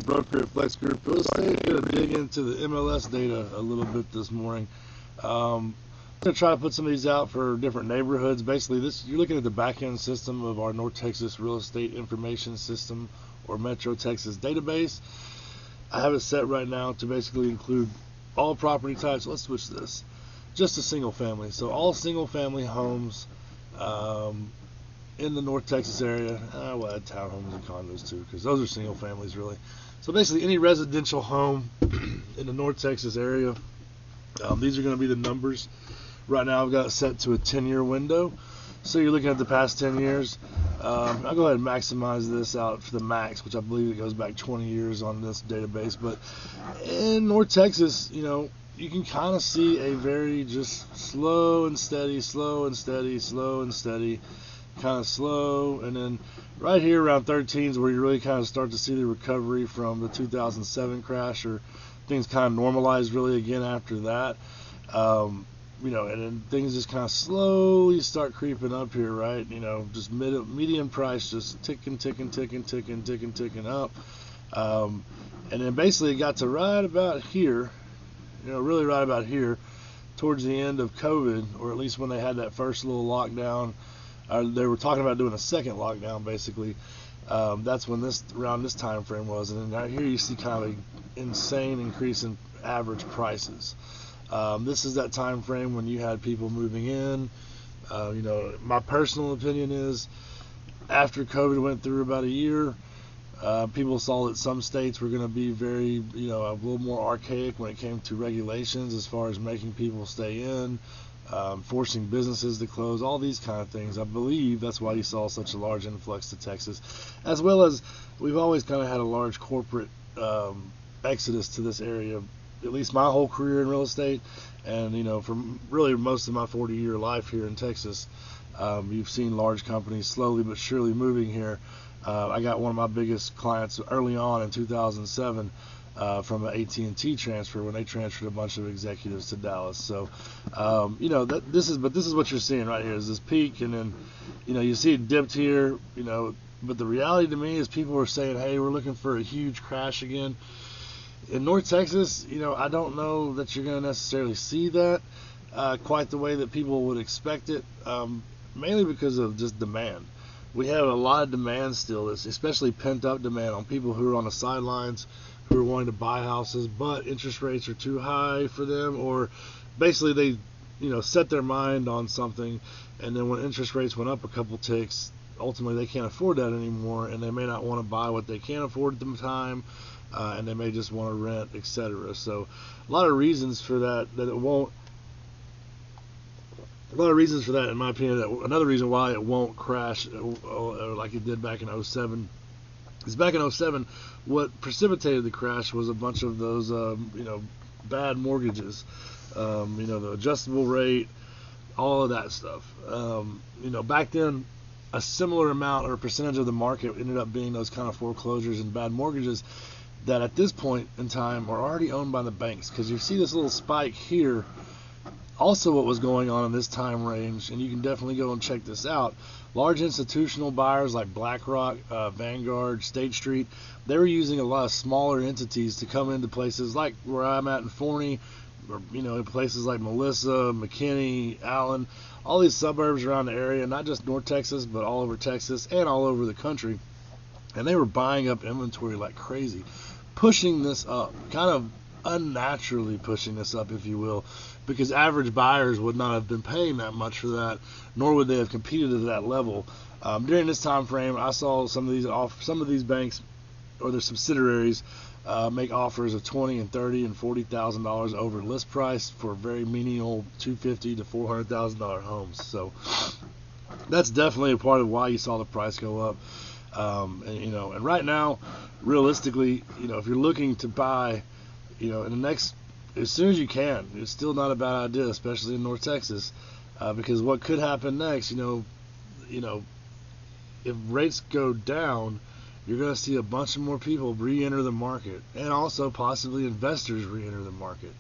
broker at Flex Group Real Estate. Going to dig into the MLS data a little bit this morning. I'm going to try to put some of these out for different neighborhoods. Basically, you're looking at the back-end system of our North Texas Real Estate Information System, or Metro Texas database. I have it set right now to basically include all property types. Let's switch this. Just a single family. So all single family homes in the North Texas area. We'll add townhomes and condos too, because those are single families really. So basically any residential home in the North Texas area, these are going to be the numbers. Right now I've got it set to a 10-year window. So you're looking at the past 10 years. I'll go ahead and maximize this out for the max, which I believe it goes back 20 years on this database. But in North Texas, you can kind of see a very just slow and steady, kind of slow. And then right here around 13 is where you really kind of start to see the recovery from the 2007 crash, or things kind of normalized really again after that. And then things just kind of slowly start creeping up here, right? Just median price just ticking up. And then basically it got to right about here, really right about here, towards the end of COVID, or at least when they had that first little lockdown. They were talking about doing a second lockdown, basically. That's when around this time frame was. And then right here you see kind of an insane increase in average prices. This is that time frame when you had people moving in. My personal opinion is, after COVID went through about a year, people saw that some states were going to be very, a little more archaic when it came to regulations as far as making people stay in, forcing businesses to close, all these kind of things. I believe that's why you saw such a large influx to Texas, as well as we've always kind of had a large corporate exodus to this area, at least my whole career in real estate. And for really most of my 40-year life here in Texas, you've seen large companies slowly but surely moving here. I got one of my biggest clients early on in 2007 from an AT&T transfer, when they transferred a bunch of executives to Dallas. So this is what you're seeing right here, is this peak, and then you see it dipped here, but the reality to me is people are saying, hey, we're looking for a huge crash again. In North Texas, I don't know that you're going to necessarily see that quite the way that people would expect it, mainly because of just demand. We have a lot of demand still, especially pent-up demand on people who are on the sidelines, who are wanting to buy houses, but interest rates are too high for them, or basically they set their mind on something, and then when interest rates went up a couple ticks, ultimately they can't afford that anymore, and they may not want to buy what they can't afford at the time. And they may just want to rent, etc. So a lot of reasons for that it won't. A lot of reasons for that, in my opinion. Another reason why it won't crash like it did back in 07 is, back in 07, what precipitated the crash was a bunch of those bad mortgages, the adjustable rate, all of that stuff. Back then, a similar amount or percentage of the market ended up being those kind of foreclosures and bad mortgages that at this point in time are already owned by the banks. Because you see this little spike here, also what was going on in this time range, and you can definitely go and check this out. Large institutional buyers like BlackRock, Vanguard, State Street, they were using a lot of smaller entities to come into places like where I'm at in Forney, or places like Melissa, McKinney, Allen, all these suburbs around the area, not just North Texas, but all over Texas and all over the country. And they were buying up inventory like crazy, pushing this up, kind of unnaturally pushing this up, if you will, because average buyers would not have been paying that much for that, nor would they have competed at that level. During this time frame, I saw some of these banks or their subsidiaries make offers of $20,000 and $30,000 and $40,000 over list price for very menial $250,000 to $400,000 homes. So that's definitely a part of why you saw the price go up. And right now, realistically, if you're looking to buy, in the next, as soon as you can, it's still not a bad idea, especially in North Texas, because what could happen next, if rates go down, you're going to see a bunch of more people re-enter the market, and also possibly investors re-enter the market.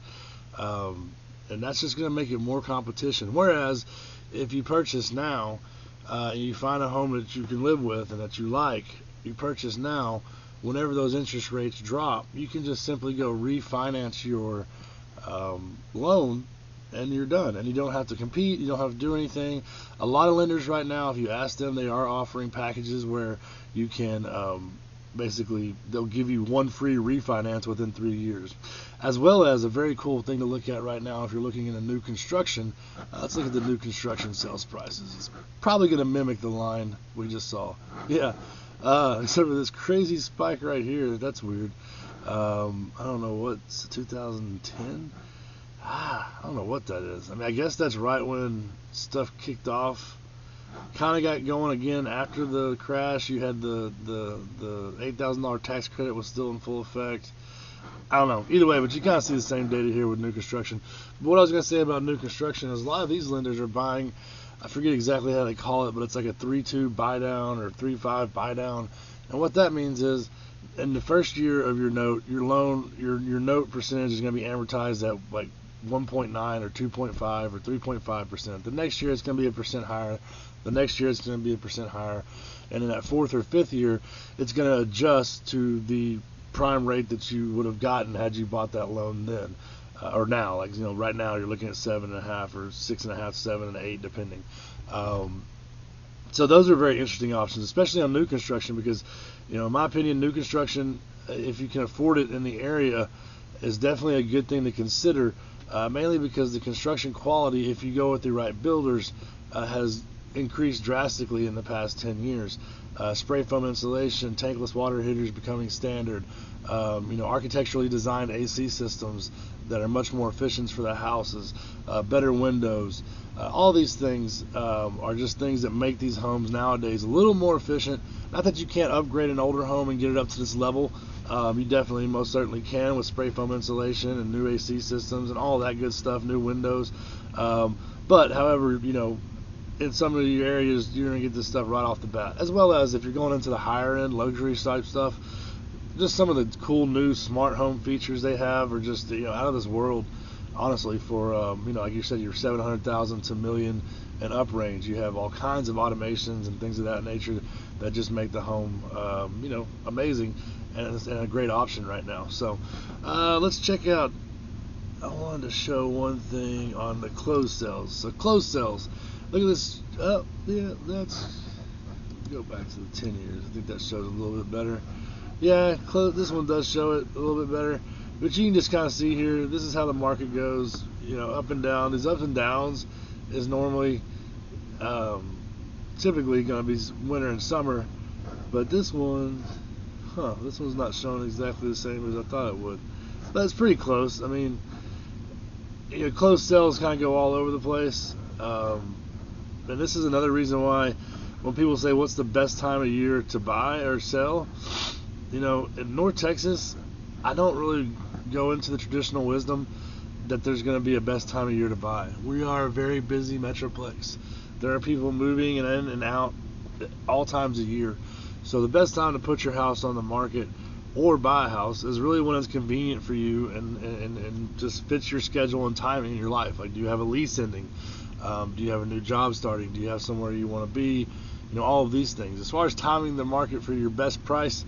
And that's just going to make it more competition. Whereas if you purchase now, and you find a home that you can live with and that you like, you purchase now, whenever those interest rates drop, you can just simply go refinance your loan, and you're done. And you don't have to compete. You don't have to do anything. A lot of lenders right now, if you ask them, they are offering packages where you can basically, they'll give you one free refinance within 3 years. As well as a very cool thing to look at right now if you're looking into new construction. Let's look at the new construction sales prices. It's probably going to mimic the line we just saw. Yeah. Except for this crazy spike right here. That's weird. I don't know what's 2010. I don't know what that is. I mean, I guess that's right when stuff kicked off. Kind of got going again after the crash. You had the $8,000 tax credit was still in full effect. I don't know. Either way, but you kind of see the same data here with new construction. But what I was going to say about new construction is a lot of these lenders are buying, I forget exactly how they call it, but it's like a 3-2 buy down or 3-5 buy down. And what that means is, in the first year of your note, your loan, your note percentage is going to be amortized at like 1.9 or 2.5 or 3.5%. The next year it's going to be 1% higher. The next year it's going to be 1% higher. And in that fourth or fifth year, it's going to adjust to the prime rate that you would have gotten had you bought that loan then. Or now, like, right now you're looking at 7.5 or 6.5, 7 and 8 depending. So those are very interesting options, especially on new construction, because, in my opinion, new construction, if you can afford it in the area, is definitely a good thing to consider, mainly because the construction quality, if you go with the right builders, has increased drastically in the past 10 years. Spray foam insulation, tankless water heaters becoming standard, architecturally designed AC systems that are much more efficient for the houses, better windows. All these things are just things that make these homes nowadays a little more efficient. Not that you can't upgrade an older home and get it up to this level. You definitely, most certainly can, with spray foam insulation and new AC systems and all that good stuff, new windows. But, however, in some of the areas, you're going to get this stuff right off the bat. As well as if you're going into the higher end, luxury type stuff, just some of the cool new smart home features they have are just, out of this world, honestly, for, like you said, your 700,000 to $1 million and up range. You have all kinds of automations and things of that nature that just make the home, amazing and a great option right now. So let's check out, I wanted to show one thing on the closed sales. So closed sales, look at this. Oh, yeah, let's go back to the 10 years. I think that shows a little bit better. Yeah, this one does show it a little bit better. But you can just kind of see here, this is how the market goes, up and down. These ups and downs is normally, typically going to be winter and summer. But this one, this one's not showing exactly the same as I thought it would. But it's pretty close. I mean, closed sales kind of go all over the place. And this is another reason why when people say what's the best time of year to buy or sell, in North Texas, I don't really go into the traditional wisdom that there's going to be a best time of year to buy. We are a very busy metroplex. There are people moving in and out at all times of year. So the best time to put your house on the market or buy a house is really when it's convenient for you and just fits your schedule and timing in your life. Like, do you have a lease ending? Do you have a new job starting? Do you have somewhere you want to be? All of these things. As far as timing the market for your best price,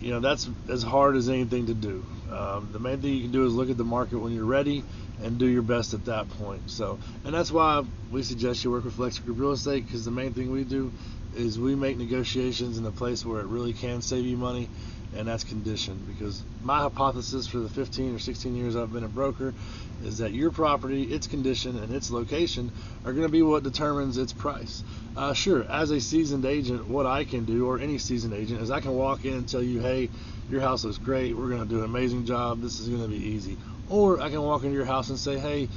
that's as hard as anything to do. The main thing you can do is look at the market when you're ready and do your best at that point. So, and that's why we suggest you work with Flex Group Real Estate, because the main thing we do is we make negotiations in a place where it really can save you money, and that's conditioned. Because my hypothesis for the 15 or 16 years I've been a broker is that your property, its condition, and its location are going to be what determines its price. Sure, as a seasoned agent, what I can do, or any seasoned agent, is I can walk in and tell you, hey, your house looks great, we're going to do an amazing job, this is going to be easy. Or I can walk into your house and say, hey,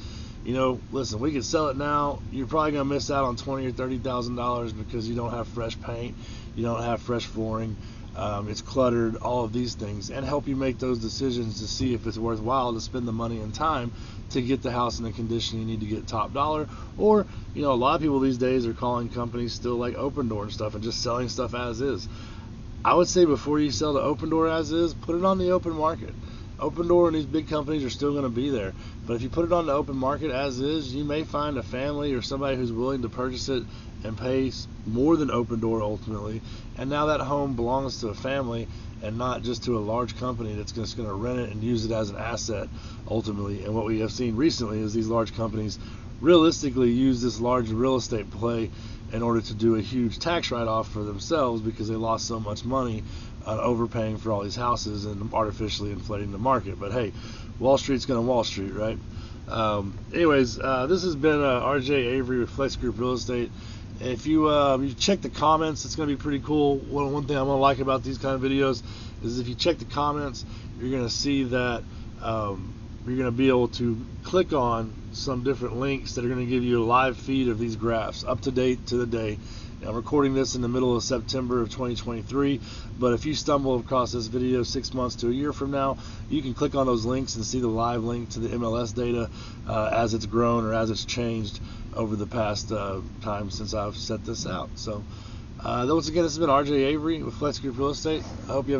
listen, we could sell it now, you're probably going to miss out on $20,000 or $30,000 because you don't have fresh paint, you don't have fresh flooring, it's cluttered, all of these things, and help you make those decisions to see if it's worthwhile to spend the money and time to get the house in the condition you need to get top dollar. Or, a lot of people these days are calling companies still like Open Door and stuff and just selling stuff as is. I would say before you sell the Open Door as is, put it on the open market. Opendoor and these big companies are still going to be there. But if you put it on the open market as is, you may find a family or somebody who's willing to purchase it and pay more than Opendoor ultimately. And now that home belongs to a family and not just to a large company that's just going to rent it and use it as an asset ultimately. And what we have seen recently is these large companies realistically use this large real estate play in order to do a huge tax write-off for themselves because they lost so much money on overpaying for all these houses and artificially inflating the market. But hey, Wall Street's going to Wall Street, right? Anyways, this has been RJ Avery with Flex Group Real Estate. If you check the comments, it's going to be pretty cool. One thing I'm going to like about these kind of videos is if you check the comments, you're going to see that you're going to be able to click on some different links that are going to give you a live feed of these graphs up to date to the day. Now, I'm recording this in the middle of September of 2023, but if you stumble across this video 6 months to a year from now, you can click on those links and see the live link to the MLS data as it's grown or as it's changed over the past time since I've set this out. So once again, this has been RJ Avery with Flex Group Real Estate. I hope you have